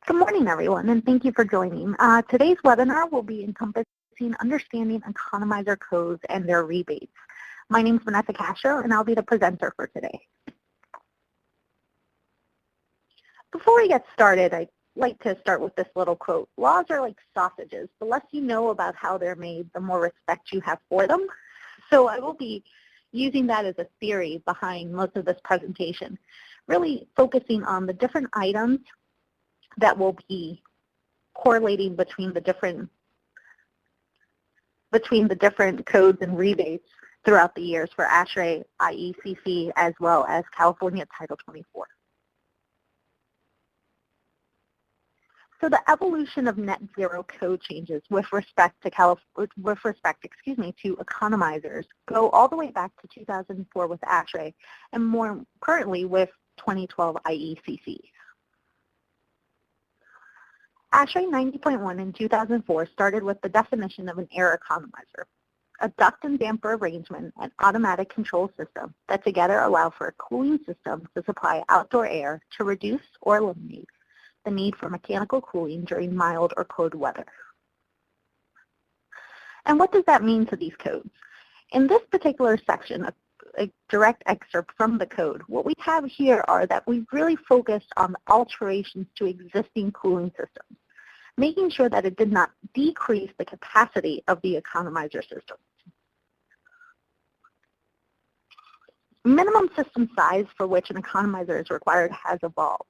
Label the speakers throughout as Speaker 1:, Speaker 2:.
Speaker 1: Good morning, everyone, and thank you for joining. Today's webinar will be encompassing understanding economizer codes and their rebates. My name is Vanessa Castro, and I'll be the presenter for today. Before we get started, I'd like to start with this little quote. Laws are like sausages. The less you know about how they're made, the more respect you have for them. So I will be using that as a theory behind most of this presentation, really focusing on the different items that will be correlating between the different codes and rebates throughout the years for ASHRAE, IECC, as well as California Title 24. So the evolution of net zero code changes with respect to economizers go all the way back to 2004 with ASHRAE, and more currently with 2012 IECC. ASHRAE 90.1 in 2004 started with the definition of an air economizer, a duct and damper arrangement and automatic control system that together allow for a cooling system to supply outdoor air to reduce or eliminate the need for mechanical cooling during mild or cold weather. And what does that mean to these codes? In this particular section, a direct excerpt from the code, what we have here are that we've really focused on the alterations to existing cooling systems, making sure that it did not decrease the capacity of the economizer system. Minimum system size for which an economizer is required has evolved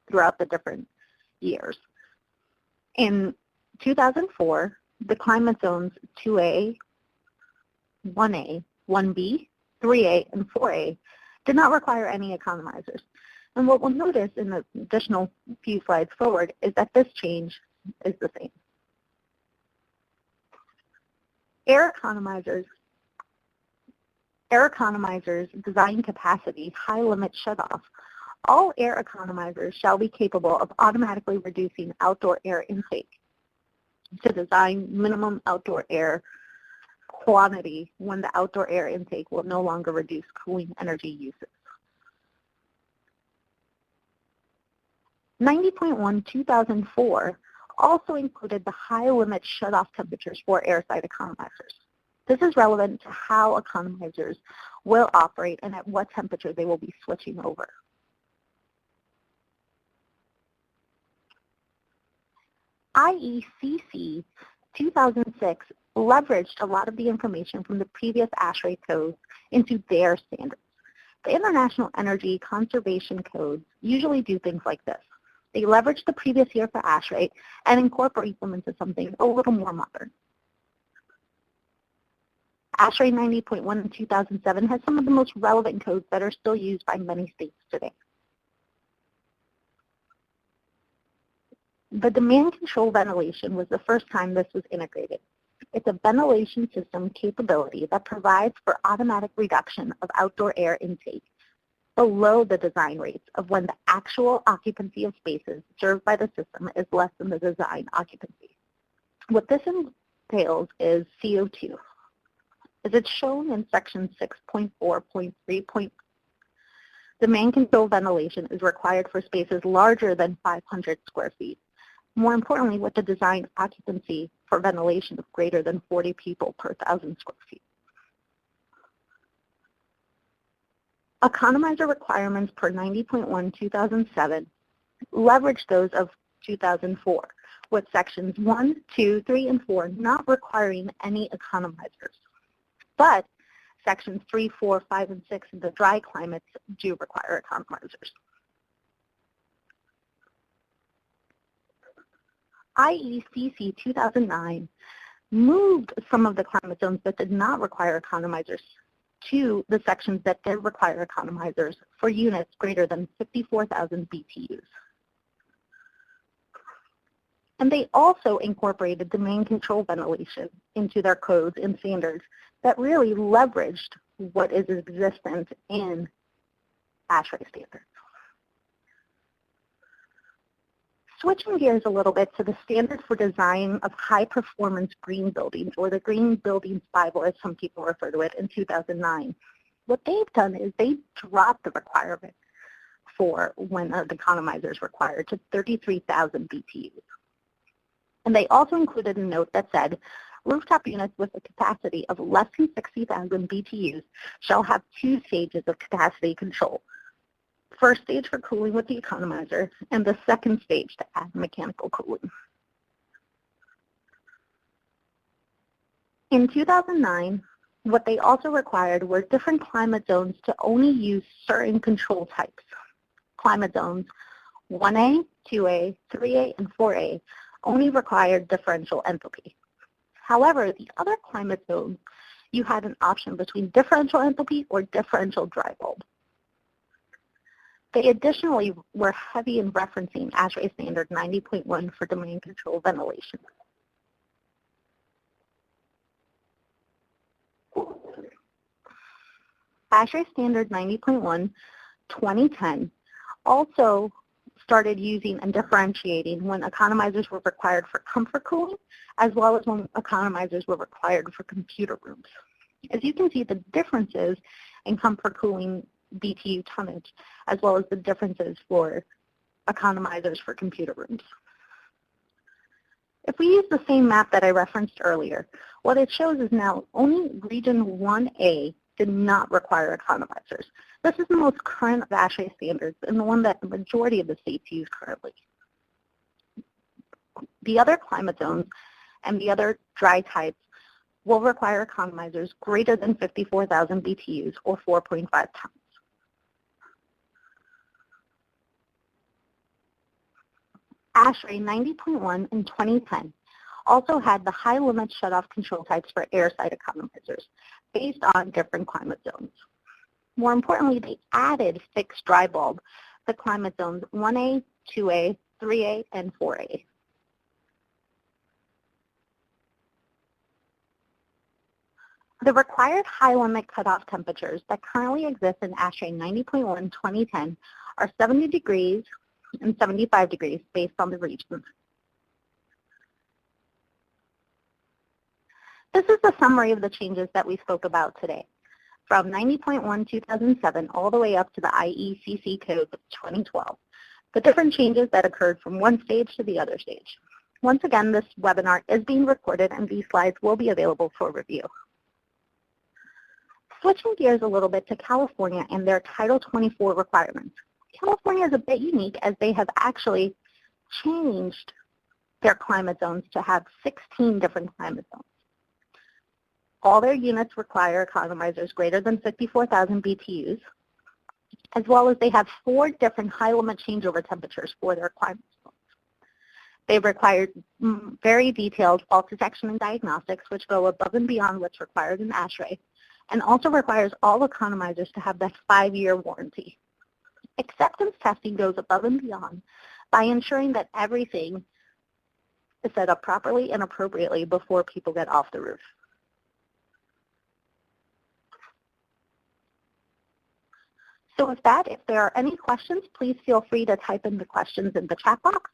Speaker 1: throughout the different years. In 2004, the climate zones 2A, 1A, 1B, 3A, and 4A did not require any economizers. And what we'll notice in the additional few slides forward is that this change is the same. Air economizers, design capacity, high limit shutoff. All air economizers shall be capable of automatically reducing outdoor air intake to design minimum outdoor air quantity when the outdoor air intake will no longer reduce cooling energy uses. 90.1 2004 also included the high limit shutoff temperatures for airside economizers. This is relevant to how economizers will operate and at what temperature they will be switching over. IECC 2006 leveraged a lot of the information from the previous ASHRAE codes into their standards. The International Energy Conservation Codes usually do things like this. They leverage the previous year for ASHRAE and incorporate them into something a little more modern. ASHRAE 90.1 in 2007 has some of the most relevant codes that are still used by many states today. The demand control ventilation was the first time this was integrated. It's a ventilation system capability that provides for automatic reduction of outdoor air intake below the design rates of when the actual occupancy of spaces served by the system is less than the design occupancy. What this entails is CO2. As it's shown in section 6.4.3. Demand control ventilation is required for spaces larger than 500 square feet. More importantly, with the design occupancy for ventilation of greater than 40 people per 1,000 square feet. Economizer requirements per 90.1 2007 leverage those of 2004, with sections 1, 2, 3, and 4 not requiring any economizers. But sections 3, 4, 5, and 6 in the dry climates do require economizers. IECC 2009 moved some of the climate zones that did not require economizers to the sections that did require economizers for units greater than 54,000 BTUs. And they also incorporated demand control ventilation into their codes and standards that really leveraged what is existent in ASHRAE standards. Switching gears a little bit to the standard for design of high-performance green buildings, or the Green Buildings Bible, as some people refer to it, in 2009. What they've done is they've dropped the requirement 4 when the economizer is required to 33,000 BTUs. And they also included a note that said, rooftop units with a capacity of less than 60,000 BTUs shall have 2 stages of capacity control. First stage for cooling with the economizer, and the second stage to add mechanical cooling. In 2009, what they also required were different climate zones to only use certain control types. Climate zones 1A, 2A, 3A, and 4A only required differential enthalpy. However, the other climate zones, you had an option between differential enthalpy or differential dry bulb. They additionally were heavy in referencing ASHRAE standard 90.1 for demand control ventilation. ASHRAE standard 90.1 2010 also started using and differentiating when economizers were required for comfort cooling, as well as when economizers were required for computer rooms. As you can see, the differences in comfort cooling BTU tonnage, as well as the differences for economizers for computer rooms. If we use the same map that I referenced earlier, what it shows is now only region 1A did not require economizers. This is the most current of ASHRAE standards and the one that the majority of the states use currently. The other climate zones and the other dry types will require economizers greater than 54,000 BTUs or 4.5 tons. ASHRAE 90.1 in 2010 also had the high limit shutoff control types for airside economizers based on different climate zones. More importantly, they added fixed dry bulb, the climate zones 1A, 2A, 3A, and 4A. The required high limit cutoff temperatures that currently exist in ASHRAE 90.1 2010 are 70 degrees and 75 degrees based on the region. This is the summary of the changes that we spoke about today, from 90.1 2007 all the way up to the IECC code of 2012, the different changes that occurred from one stage to the other stage. Once again, this webinar is being recorded and these slides will be available for review. Switching gears a little bit to California and their Title 24 requirements. California is a bit unique as they have actually changed their climate zones to have 16 different climate zones. All their units require economizers greater than 54,000 BTUs, as well as they have 4 different high limit changeover temperatures for their climate zones. They require very detailed fault detection and diagnostics, which go above and beyond what's required in ASHRAE, and also requires all economizers to have that 5-year warranty. Acceptance testing goes above and beyond by ensuring that everything is set up properly and appropriately before people get off the roof. So with that, if there are any questions, please feel free to type in the questions in the chat box,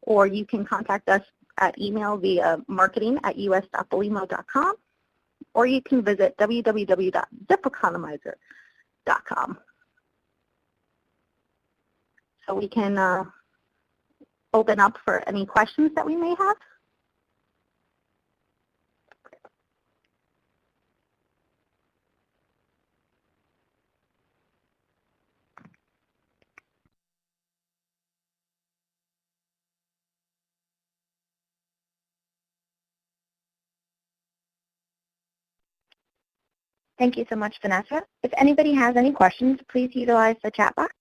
Speaker 1: or you can contact us at email via marketing@us.belimo.com, or you can visit www.zipeconomizer.com. So we can open up for any questions that we may have.
Speaker 2: Thank you so much, Vanessa. If anybody has any questions, please utilize the chat box.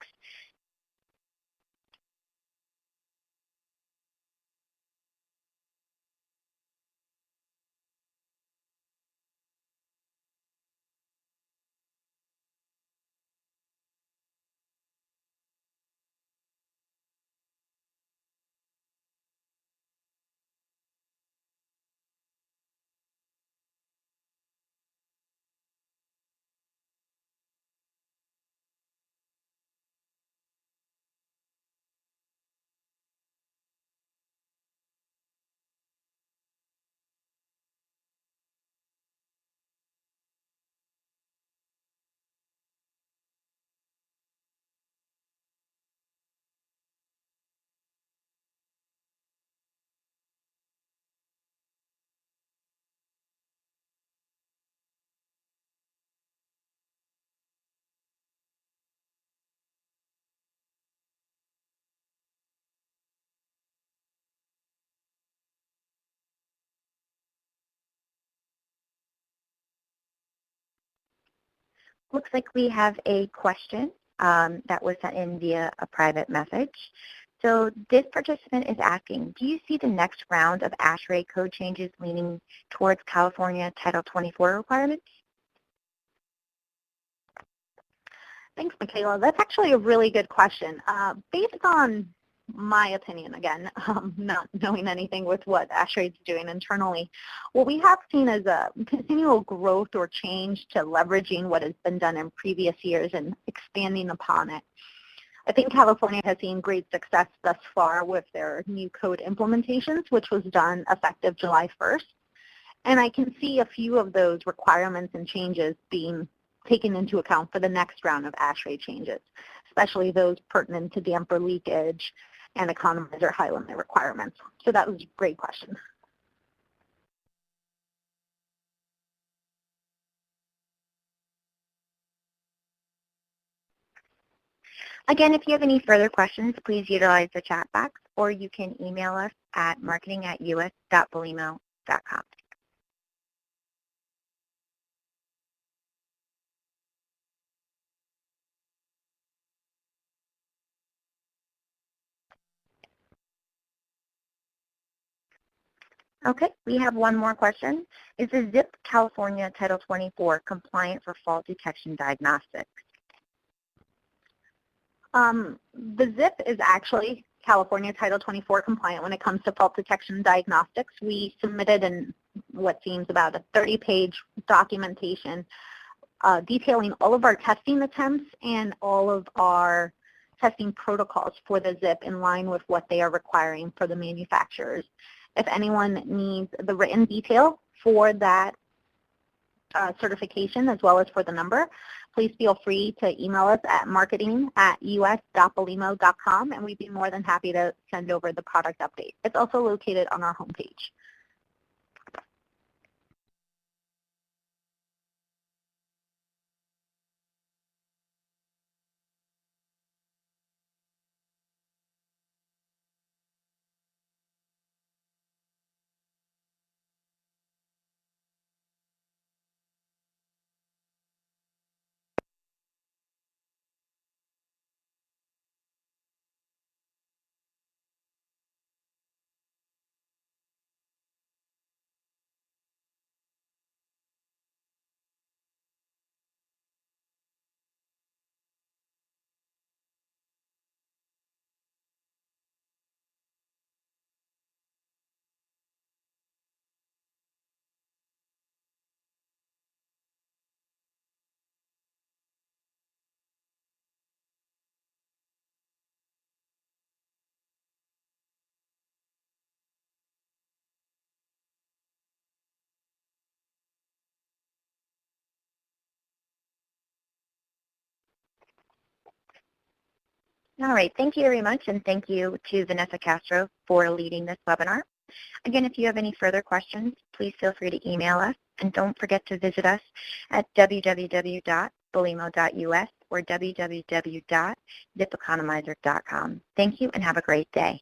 Speaker 2: Looks like we have a question that was sent in via a private message. So this participant is asking, do you see the next round of ASHRAE code changes leaning towards California Title 24 requirements?
Speaker 1: Thanks, Michaela. That's actually a really good question. Based on my opinion, again, not knowing anything with what ASHRAE is doing internally, what we have seen is a continual growth or change to leveraging what has been done in previous years and expanding upon it. I think California has seen great success thus far with their new code implementations, which was done effective July 1st. And I can see a few of those requirements and changes being taken into account for the next round of ASHRAE changes, especially those pertinent to damper leakage and Economizer high limit requirements. So that was a great question.
Speaker 2: Again, if you have any further questions, please utilize the chat box, or you can email us at marketing@us.belimo.com. Okay, we have one more question. Is the ZIP California Title 24 compliant for fault detection diagnostics?
Speaker 1: The ZIP is actually California Title 24 compliant when it comes to fault detection diagnostics. We submitted in what seems about a 30-page documentation detailing all of our testing attempts and all of our testing protocols for the ZIP in line with what they are requiring for the manufacturers. If anyone needs the written detail for that certification as well as for the number, please feel free to email us at marketing@us.belimo.com, and we'd be more than happy to send over the product update. It's also located on our homepage.
Speaker 2: All right, thank you very much, and thank you to Vanessa Castro for leading this webinar. Again, if you have any further questions, please feel free to email us, and don't forget to visit us at www.belimo.us or www.zipeconomizer.com. Thank you, and have a great day.